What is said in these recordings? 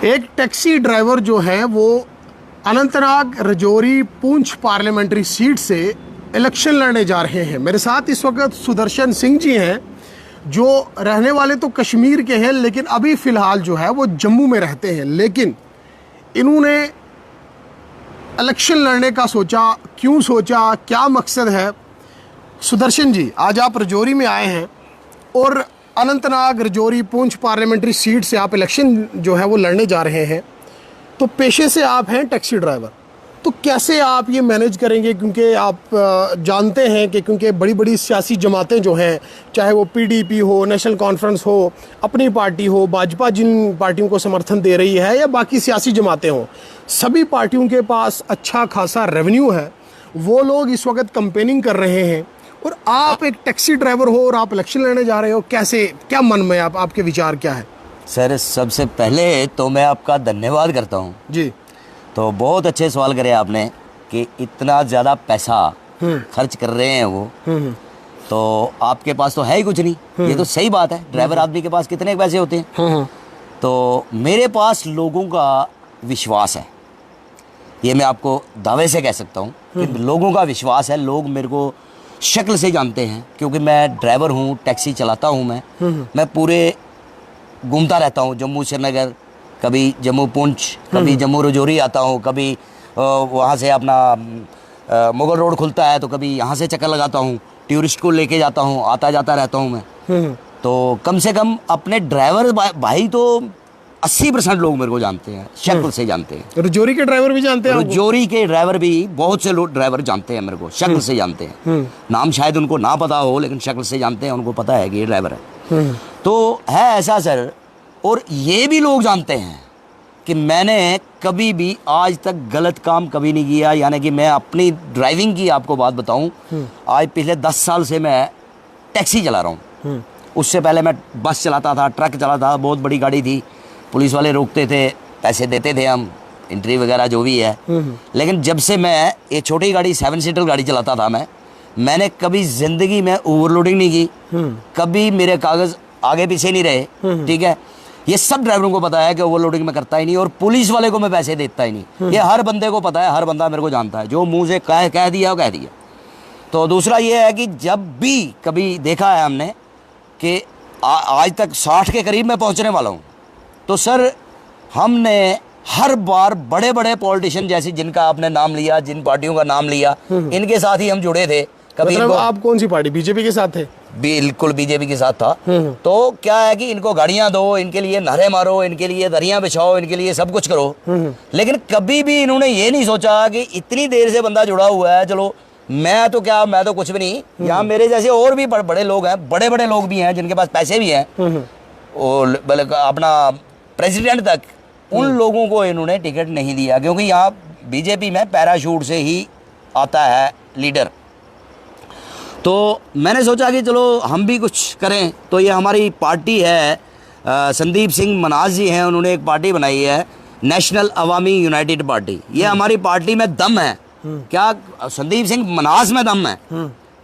एक taxi driver जो है वो अनंतनाग रजौरी पूंछ पार्लियामेंट्री सीट से इलेक्शन लड़ने जा रहे हैं। मेरे साथ इस वक्त सुदर्शन सिंह जी हैं जो रहने वाले तो कश्मीर के हैं, लेकिन अभी फ़िलहाल जो है वो जम्मू में रहते हैं। लेकिन इन्होंने इलेक्शन लड़ने का सोचा, क्यों सोचा, क्या मकसद है? सुदर्शन जी, आज आप रजौरी में आए हैं और अनंतनाग रजौरी पूंछ पार्लियामेंट्री सीट से आप इलेक्शन जो है वो लड़ने जा रहे हैं। तो पेशे से आप हैं टैक्सी ड्राइवर, तो कैसे आप ये मैनेज करेंगे? क्योंकि आप जानते हैं कि क्योंकि बड़ी बड़ी सियासी जमातें जो हैं, चाहे वो पीडीपी हो, नेशनल कॉन्फ्रेंस हो, अपनी पार्टी हो, भाजपा जिन पार्टियों को समर्थन दे रही है, या बाकी सियासी जमातें हों, सभी पार्टियों के पास अच्छा खासा रेवेन्यू है। वो लोग इस वक्त कंपेनिंग कर रहे हैं और आप एक टैक्सी ड्राइवर हो और आप इलेक्शन लड़ने जा रहे हो। कैसे, क्या मन में आपके विचार क्या है? सर, सबसे पहले तो मैं आपका धन्यवाद करता हूँ जी। तो बहुत अच्छे सवाल करे आपने कि इतना ज़्यादा पैसा खर्च कर रहे हैं वो, तो आपके पास तो है ही कुछ नहीं। ये तो सही बात है, ड्राइवर आदमी के पास कितने पैसे होते हैं। तो मेरे पास लोगों का विश्वास है, ये मैं आपको दावे से कह सकता हूँ कि लोगों का विश्वास है। लोग मेरे को शक्ल से जानते हैं क्योंकि मैं ड्राइवर हूँ, टैक्सी चलाता हूँ। मैं पूरे घूमता रहता हूँ, जम्मू श्रीनगर, कभी जम्मू पुंछ, कभी जम्मू रजौरी आता हूँ, कभी वहाँ से अपना मुगल रोड खुलता है तो कभी यहाँ से चक्कर लगाता हूँ, टूरिस्ट को लेके जाता हूँ, आता जाता रहता हूँ मैं। तो कम से कम अपने ड्राइवर भाई तो 80% लोग मेरे को जानते हैं, शक्ल से जानते हैं। रजौरी के ड्राइवर भी जानते हैं? रजौरी के ड्राइवर भी बहुत से लोग ड्राइवर जानते हैं मेरे को, शक्ल से जानते हैं। नाम शायद उनको ना पता हो, लेकिन शक्ल से जानते हैं, उनको पता है कि ये ड्राइवर है। तो है ऐसा सर, और ये भी लोग जानते हैं कि मैंने कभी भी आज तक गलत काम कभी नहीं किया। यानी कि मैं अपनी ड्राइविंग की आपको बात बताऊं, आज पिछले 10 साल से मैं टैक्सी चला रहा हूं। उससे पहले मैं बस चलाता था, ट्रक चलाता था, बहुत बड़ी गाड़ी थी, पुलिस वाले रोकते थे, पैसे देते थे हम, एंट्री वगैरह जो भी है। लेकिन जब से मैं ये छोटी गाड़ी 7 सीटर गाड़ी चलाता था, मैंने कभी ज़िंदगी में ओवरलोडिंग नहीं की, कभी मेरे कागज़ आगे पीछे नहीं रहे। ठीक है, ये सब ड्राइवरों को पता है कि ओवरलोडिंग में करता ही नहीं, और पुलिस वाले को मैं पैसे देता ही नहीं। ये हर बंदे को पता है, हर बंदा मेरे को जानता है, जो मुंह से कह दिया वो कह दिया। तो दूसरा ये है कि जब भी कभी देखा है हमने कि आज तक 60 के करीब मैं पहुंचने वाला हूं, तो सर हमने हर बार बड़े बड़े पॉलिटिशियन जैसे जिनका आपने नाम लिया, जिन पार्टियों का नाम लिया, इनके साथ ही हम जुड़े थे। कभी मतलब आप कौन सी पार्टी? बीजेपी के साथ थे? बिल्कुल बीजेपी के साथ था। तो क्या है कि इनको गाड़ियां दो, इनके लिए नारे मारो, इनके लिए दरियां बिछाओ, इनके लिए सब कुछ करो, लेकिन कभी भी इन्होंने ये नहीं सोचा कि इतनी देर से बंदा जुड़ा हुआ है, चलो मैं तो क्या, मैं तो कुछ भी नहीं, यहाँ मेरे जैसे और भी बड़े लोग हैं, बड़े बड़े लोग भी हैं जिनके पास पैसे भी हैं, और बल्कि अपना प्रेसिडेंट तक, उन लोगों को इन्होंने टिकट नहीं दिया, क्योंकि यहाँ बीजेपी में पैराशूट से ही आता है लीडर। तो मैंने सोचा कि चलो हम भी कुछ करें। तो ये हमारी पार्टी है, संदीप सिंह मनाज जी हैं, उन्होंने एक पार्टी बनाई है, नेशनल अवामी यूनाइटेड पार्टी। ये हमारी पार्टी में दम है, क्या संदीप सिंह मनाज में दम है,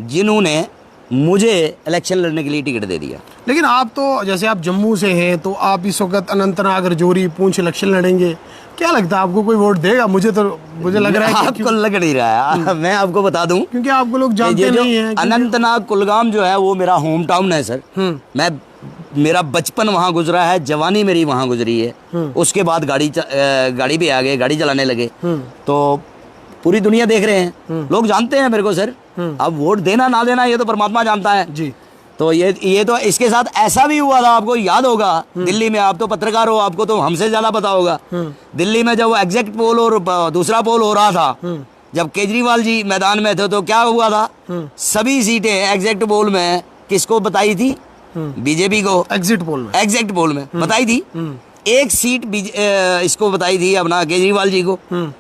जिन्होंने मुझे इलेक्शन लड़ने के लिए टिकट दे दिया। लेकिन आप तो, जैसे आप जम्मू से हैं, तो आप इस वक्त अनंतनाग रजौरी पूंछ इलेक्शन लड़ेंगे, क्या लगता है आपको कोई वोट देगा? मुझे लग रहा है आपको लग नहीं रहा है। मैं आपको बता दूं, क्योंकि आपको लोग जानते नहीं हैं। अनंतनाग कुलगाम जो है वो मेरा होम टाउन है सर। मेरा बचपन वहाँ गुजरा है, जवानी मेरी वहाँ गुजरी है। उसके बाद गाड़ी पे आ गए, गाड़ी चलाने लगे, तो पूरी दुनिया देख रहे हैं, लोग जानते हैं मेरे को सर। अब वोट देना ना देना ये तो परमात्मा जानता है जी। तो ये तो इसके साथ ऐसा भी हुआ था, आपको याद होगा, दिल्ली में, आप तो पत्रकार हो, आपको तो हमसे ज्यादा पता होगा। दिल्ली में जब वो एग्जैक्ट पोल और दूसरा पोल हो रहा था, जब केजरीवाल जी मैदान में थे, तो क्या हुआ था, सभी सीटें एग्जैक्ट पोल में किसको बताई थी? बीजेपी को। एग्जिट पोल में बताई थी। एक सीट इसको बताई थी अपना केजरीवाल जी को।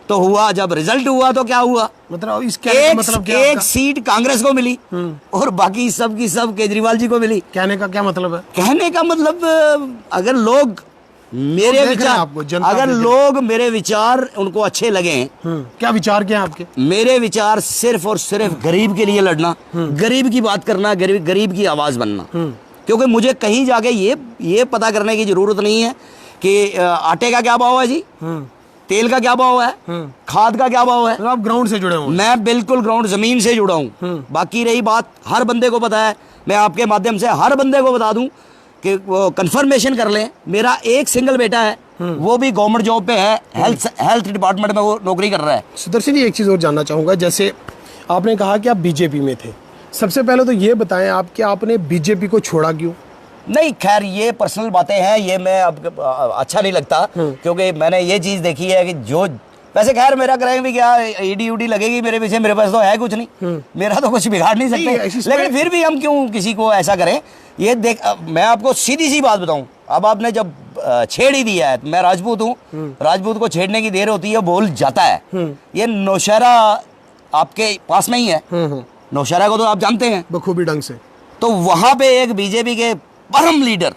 तो हुआ, जब रिजल्ट हुआ तो क्या हुआ, मतलब इसके एक सीट कांग्रेस को मिली और बाकी सब की सब केजरीवाल जी को मिली। कहने का क्या मतलब है? कहने का मतलब, अगर लोग मेरे विचार, अगर लोग मेरे विचार उनको अच्छे लगे। क्या विचार क्या है आपके? मेरे विचार सिर्फ और सिर्फ गरीब के लिए लड़ना, गरीब की बात करना, गरीब की आवाज बनना। क्योंकि मुझे कहीं जाके ये पता करने की जरूरत नहीं है कि आटे का क्या भाव है जी, तेल का क्या भाव है, खाद का क्या भाव है। तो आप ग्राउंड से जुड़े हुए हैं। मैं बिल्कुल ग्राउंड जमीन से जुड़ा हूँ। बाकी रही बात, हर बंदे को पता है, मैं आपके माध्यम से हर बंदे को बता दूं कि वो कंफर्मेशन कर लें, मेरा एक सिंगल बेटा है, वो भी गवर्नमेंट जॉब पे है, हेल्थ डिपार्टमेंट में वो नौकरी कर रहा है। सुदर्शन जी, एक चीज़ और जानना चाहूँगा, जैसे आपने कहा कि आप बीजेपी में थे, सबसे पहले तो ये बताएं आप कि आपने बीजेपी को छोड़ा क्यों? नहीं, खैर ये पर्सनल बातें हैं, ये मैं अब अच्छा नहीं लगता, क्योंकि मैंने ये चीज़ देखी है कि जो वैसे खैर मेरा करेंगे भी क्या, ईडी उडी लगेगी मेरे पीछे, मेरे पास तो है कुछ नहीं, मेरा तो कुछ बिगाड़ नहीं सकते, लेकिन फिर भी हम क्यों किसी को ऐसा करें। ये देख, मैं आपको सीधी सी बात बताऊं, अब आपने जब छेड़ ही दिया है, मैं राजपूत हूँ, राजपूत को छेड़ने की देर होती है, बोल जाता है। ये नौशहरा आपके पास में ही है, नौशहरा को तो आप जानते हैं बखूबी ढंग से। तो वहां पे एक बीजेपी के परम लीडर,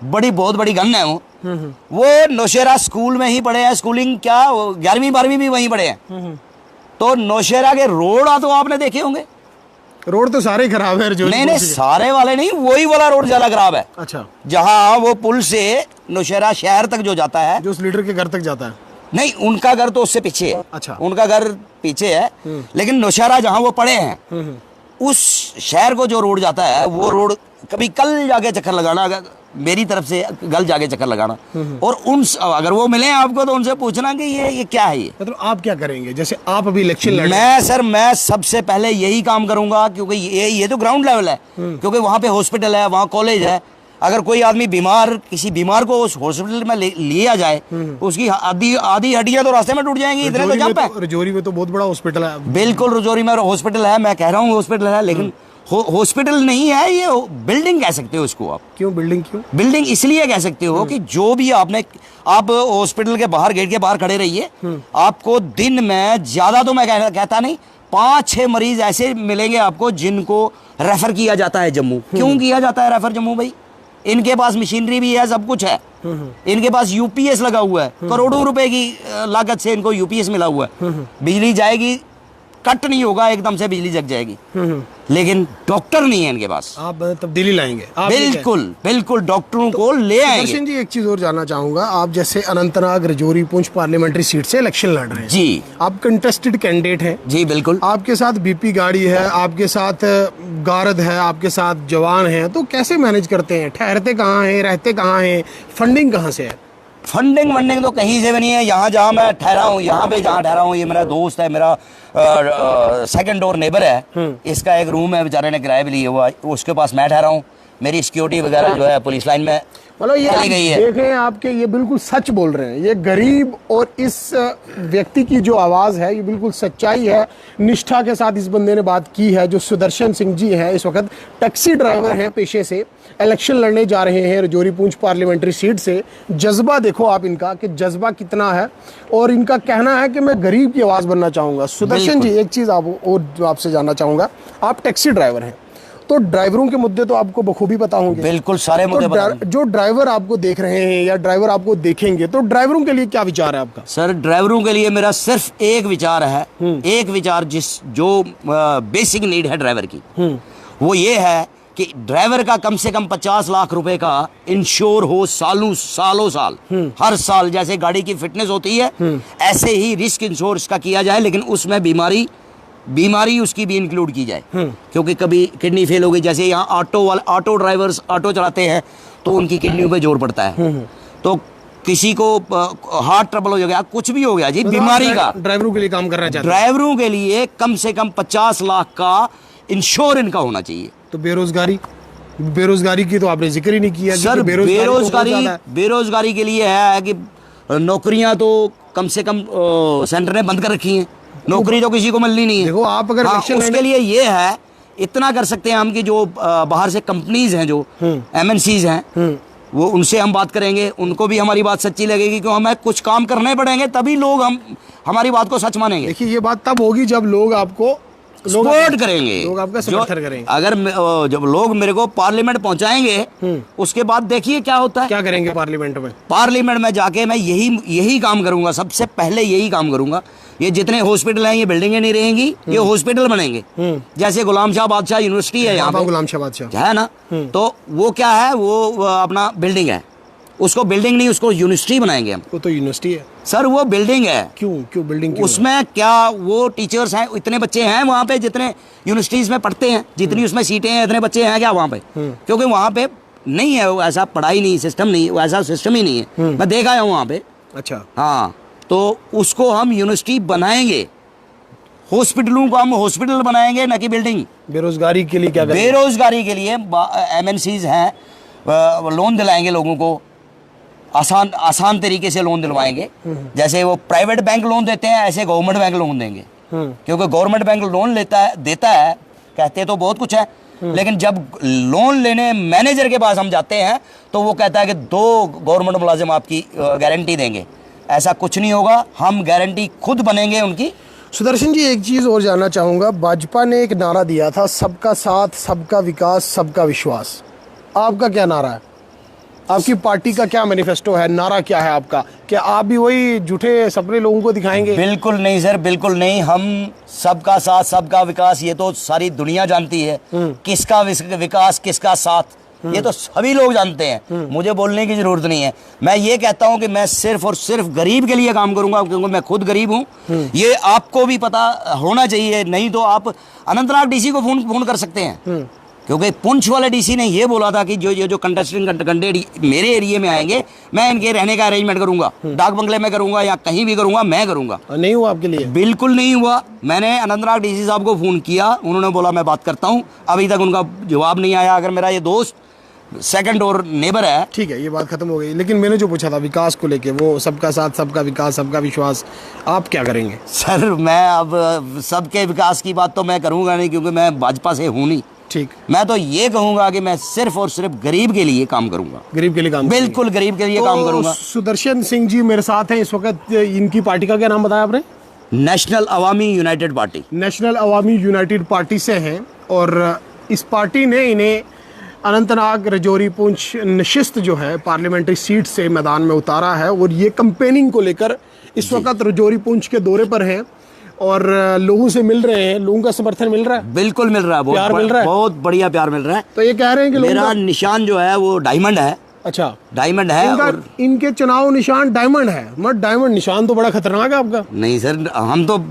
बहुत बड़ी गन है वो नौशहरा स्कूल में ही पढ़े हैं, स्कूलिंग क्या 11वीं 12वीं भी वहीं पढ़े हैं। तो नौशहरा के रोड तो आपने देखे होंगे, रोड तो सारे खराब है। नहीं, सारे वाले नहीं, वही वाला रोड ज्यादा खराब है। अच्छा, जहाँ वो पुल से नौशहरा शहर तक जो जाता है, जो उस लीडर के घर तक जाता है। नहीं, उनका घर तो उससे पीछे है। अच्छा, उनका घर पीछे है, लेकिन नौशहरा जहाँ वो पड़े हैं, उस शहर को जो रोड जाता है, वो रोड कभी कल जाके चक्कर लगाना, मेरी तरफ से कल जाके चक्कर लगाना, और अगर वो मिले आपको तो उनसे पूछना कि ये क्या है। ये मतलब आप क्या करेंगे, जैसे आप अभी इलेक्शन लड़ रहे हैं? मैं सबसे पहले यही काम करूंगा, क्योंकि ये तो ग्राउंड लेवल है, क्योंकि वहाँ पे हॉस्पिटल है, वहाँ कॉलेज है। अगर कोई आदमी किसी बीमार को उस हॉस्पिटल में लिया जाए, उसकी आधी हड्डियां तो रास्ते में टूट जाएंगी, इतने तो जंप है। रजौरी में तो बहुत बड़ा हॉस्पिटल है। बिल्कुल, रजौरी में हॉस्पिटल है, मैं कह रहा हूँ हॉस्पिटल है, लेकिन हॉस्पिटल नहीं है, ये बिल्डिंग कह सकते हो उसको आप। क्यों बिल्डिंग? क्यों बिल्डिंग? इसलिए कह सकते हो कि जो भी आप हॉस्पिटल के बाहर, गेट के बाहर खड़े रहिए, आपको दिन में ज्यादा तो मैं कहता नहीं, 5-6 मरीज ऐसे मिलेंगे आपको जिनको रेफर किया जाता है जम्मू। क्यों किया जाता है रेफर जम्मू? भाई इनके पास मशीनरी भी है, सब कुछ है, इनके पास यूपीएस लगा हुआ है, करोड़ों रुपए की लागत से इनको यूपीएस मिला हुआ है। बिजली जाएगी, कट नहीं होगा, एकदम से बिजली जग जाएगी, लेकिन डॉक्टर नहीं है इनके पास। आप तब्दीली लाएंगे? बिल्कुल डॉक्टरों को ले आएंगे। दर्शन जी, एक चीज और जानना चाहूंगा, आप जैसे अनंतनाग, रजौरी, पुंछ पार्लियामेंट्री सीट से इलेक्शन लड़ रहे हैं जी, आप कंटेस्टेड कैंडिडेट हैं जी, बिल्कुल। आपके साथ बीपी गाड़ी है, आपके साथ गारद है, आपके साथ जवान है, तो कैसे मैनेज करते हैं? ठहरते कहाँ हैं, रहते कहाँ हैं, फंडिंग कहाँ से है? फंडिंग वंडिंग तो कहीं से भी नहीं है। यहाँ जहाँ मैं ठहरा हूँ, यहाँ पे जहाँ ठहरा हूँ, ये मेरा दोस्त है, मेरा सेकंड डोर नेबर है, इसका एक रूम है, बेचारे ने किराया भी लिया हुआ, उसके पास मैं ठहरा हूँ। मेरी सिक्योरिटी वगैरह जो है पुलिस लाइन में मतलब ये चली गई है। देखें आपके, ये बिल्कुल सच बोल रहे हैं, ये गरीब और इस व्यक्ति की जो आवाज़ है, ये बिल्कुल सच्चाई है, निष्ठा के साथ इस बंदे ने बात की है। जो सुदर्शन सिंह जी हैं, इस वक्त टैक्सी ड्राइवर हैं पेशे से, इलेक्शन लड़ने जा रहे हैं रजौरी पुंछ पार्लियामेंट्री सीट से। जज्बा देखो आप इनका कि जज्बा कितना है, और इनका कहना है कि मैं गरीब की आवाज़ बनना चाहूँगा। सुदर्शन जी, एक चीज़ आपसे जानना चाहूँगा, आप टैक्सी ड्राइवर हैं, तो ड्राइवरों के मुद्दे तो आपको बखूबी पता होंगे। बिल्कुल, सारे मुद्दे पता होंगे। जो ड्राइवर आपको देख रहे हैं या ड्राइवर आपको देखेंगे, तो ड्राइवरों के लिए क्या विचार है आपका? सर, ड्राइवरों के लिए मेरा सिर्फ एक विचार है, एक विचार जो बेसिक नीड है ड्राइवर की, वो ये है कि ड्राइवर का कम से कम 50 लाख रुपए का इंश्योर हो, सालों साल, हर साल। जैसे गाड़ी की फिटनेस होती है, ऐसे ही रिस्क इंश्योरेंस का किया जाए, लेकिन उसमें बीमारी उसकी भी इंक्लूड की जाए। क्योंकि कभी किडनी फेल हो गई, जैसे यहाँ ऑटो ड्राइवर्स ऑटो चलाते हैं, तो उनकी किडनियों पे जोर पड़ता है, तो किसी को हार्ट ट्रबल हो गया, कुछ भी हो गया जी, बीमारी का, ड्राइवरों के लिए काम करना चाहते हैं। ड्राइवरों के लिए कम से कम 50 लाख का इंश्योर इनका होना चाहिए। तो बेरोजगारी की तो आपने जिक्र ही नहीं किया। सर, बेरोजगारी के लिए है कि नौकरियां तो कम से कम सेंटर ने बंद कर रखी हैं, नौकरी तो किसी को मिलनी नहीं है। देखो आप अगर उसके लिए ये है, इतना कर सकते हैं हम कि जो बाहर से कंपनीज हैं, जो MNCs हैं, वो उनसे हम बात करेंगे, उनको भी हमारी बात सच्ची लगेगी, क्यों हमें कुछ काम करने पड़ेंगे, तभी लोग हमारी बात को सच मानेंगे। देखिए, ये बात तब होगी जब लोग आपको सपोर्ट करेंगे, लोग आपका समर्थन करेंगे। अगर जब लोग मेरे को पार्लियामेंट पहुंचाएंगे, उसके बाद देखिए क्या होता है। क्या करेंगे पार्लियामेंट में? पार्लियामेंट में जाके मैं यही काम करूंगा, सबसे पहले यही काम करूंगा। ये जितने हॉस्पिटल हैं, ये बिल्डिंगें नहीं रहेंगी, ये हॉस्पिटल बनेंगे। जैसे गुलाम शाह बादशाह यूनिवर्सिटी है यहाँ पे, गुलाम शाह बादशाह है ना, तो वो क्या है, वो अपना बिल्डिंग है, उसको बिल्डिंग नहीं, उसको यूनिवर्सिटी बनाएंगे हम। वो तो यूनिवर्सिटी है सर वो बिल्डिंग है। क्यों क्यों बिल्डिंग क्यों उसमें क्या वो टीचर्स हैं, इतने बच्चे हैं वहाँ पे जितने यूनिवर्सिटीज़ में पढ़ते हैं, जितनी उसमें सीटें हैं इतने बच्चे हैं क्या वहाँ पे? क्योंकि वहाँ पे नहीं है वो ऐसा पढ़ाई नहीं सिस्टम, नहीं वो ऐसा सिस्टम ही नहीं है। मैं देख आया हूँ वहाँ पे। अच्छा हाँ, तो उसको हम यूनिवर्सिटी बनाएंगे, हॉस्पिटलों को हम हॉस्पिटल बनाएंगे, न कि बिल्डिंग। बेरोजगारी के लिए क्या करें? बेरोजगारी के लिए MNCs हैं, लोन दिलाएंगे लोगों को, आसान तरीके से लोन दिलवाएंगे। जैसे वो प्राइवेट बैंक लोन देते हैं, ऐसे गवर्नमेंट बैंक लोन देंगे। क्योंकि गवर्नमेंट बैंक लोन देता है, कहते तो बहुत कुछ है, लेकिन जब लोन लेने मैनेजर के पास हम जाते हैं तो वो कहता है कि 2 गवर्नमेंट मुलाजिम आपकी गारंटी देंगे। ऐसा कुछ नहीं होगा, हम गारंटी खुद बनेंगे उनकी। सुदर्शन जी, एक चीज़ और जानना चाहूँगा। भाजपा ने एक नारा दिया था, सबका साथ, सबका विकास, सबका विश्वास। आपका क्या नारा है? आपकी पार्टी का क्या मैनिफेस्टो है? नारा क्या है आपका? क्या आप भी वही झूठे सपने लोगों को दिखाएंगे? बिल्कुल नहीं सर, बिल्कुल नहीं। हम सबका साथ सबका विकास, ये तो सारी दुनिया जानती है। किसका विकास, किसका साथ, ये तो सभी लोग जानते हैं, मुझे बोलने की जरूरत नहीं है। मैं ये कहता हूं कि मैं सिर्फ और सिर्फ गरीब के लिए काम करूंगा, क्योंकि मैं खुद गरीब हूं। ये आपको भी पता होना चाहिए, नहीं तो आप अनंतनाग डीसी को फोन कर सकते हैं। क्योंकि पुंछ वाले डीसी ने ये बोला था कि जो कंटेस्टेंट मेरे एरिया में आएंगे, मैं इनके रहने का अरेंजमेंट करूंगा, डाक बंगले में करूंगा या कहीं भी करूंगा, मैं करूंगा। नहीं हुआ आपके लिए? बिल्कुल नहीं हुआ। मैंने अनंतनाग डीसी साहब को फ़ोन किया, उन्होंने बोला मैं बात करता हूँ, अभी तक उनका जवाब नहीं आया। अगर मेरा ये दोस्त सेकंड और नेबर है, ठीक है, ये बात खत्म हो गई। लेकिन मैंने जो पूछा था विकास को लेके, वो सबका साथ, सबका विकास, सबका विश्वास, आप क्या करेंगे? सर मैं अब सबके विकास की बात तो मैं करूँगा नहीं, क्योंकि मैं भाजपा से हूँ नहीं। ठीक, मैं तो ये कहूँगा कि मैं सिर्फ और सिर्फ गरीब के लिए काम करूँगा। गरीब के लिए काम? बिल्कुल गरीब के लिए तो काम करूँगा। सुदर्शन सिंह जी मेरे साथ हैं इस वक्त। इनकी पार्टी का क्या नाम बताया आपने? नेशनल अवामी यूनाइटेड पार्टी। नेशनल अवामी यूनाइटेड पार्टी से हैं, और इस पार्टी ने इन्हें अनंतनाग, राजौरी, पुंछ नशिस्त जो है पार्लियामेंट्री सीट से मैदान में उतारा है। और ये कंपेनिंग को लेकर इस वक्त राजौरी, पुंछ के दौरे पर हैं और लोगों से मिल रहे हैं। लोगों का समर्थन मिल रहा है? बिल्कुल मिल रहा है, प्यार मिल रहा है, बहुत बढ़िया प्यार मिल रहा है। तो ये कह रहे हैं कि मेरा निशान जो है वो डायमंड है। अच्छा, डायमंड है। और इनके चुनाव निशान डायमंड है। मत डायमंड निशान तो बड़ा खतरनाक है आपका। नहीं सर,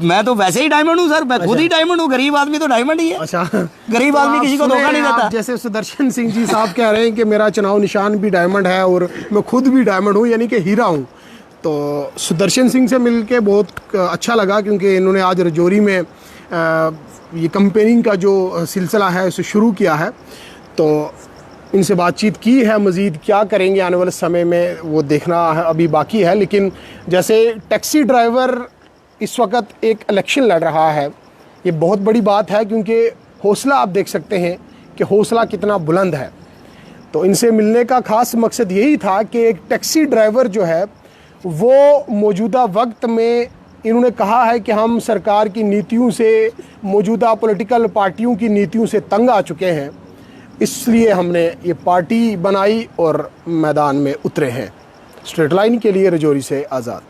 मैं तो वैसे ही डायमंड हूँ सर, मैं खुद ही डायमंड हूँ। गरीब आदमी तो डायमंड ही है। अच्छा, गरीब तो आदमी किसी को धोखा नहीं देता। जैसे सुदर्शन सिंह जी साहब कह रहे हैं कि मेरा चुनाव निशान भी डायमंड है और मैं खुद भी डायमंड हूँ, यानी कि हीरा हूँ। तो सुदर्शन सिंह से मिलके बहुत अच्छा लगा, क्योंकि इन्होंने आज राजौरी में ये कंपेनिंग का जो सिलसिला है उसे शुरू किया है। तो इनसे बातचीत की है। मज़ीद क्या करेंगे आने वाले समय में वो देखना अभी बाकी है। लेकिन जैसे टैक्सी ड्राइवर इस वक्त एक इलेक्शन लड़ रहा है, ये बहुत बड़ी बात है, क्योंकि हौसला आप देख सकते हैं कि हौसला कितना बुलंद है। तो इनसे मिलने का ख़ास मकसद यही था कि एक टैक्सी ड्राइवर जो है वो मौजूदा वक्त में, इन्होंने कहा है कि हम सरकार की नीतियों से, मौजूदा पॉलिटिकल पार्टियों की नीतियों से तंग आ चुके हैं, इसलिए हमने ये पार्टी बनाई और मैदान में उतरे हैं। स्ट्रेट लाइन के लिए राजौरी से आज़ाद।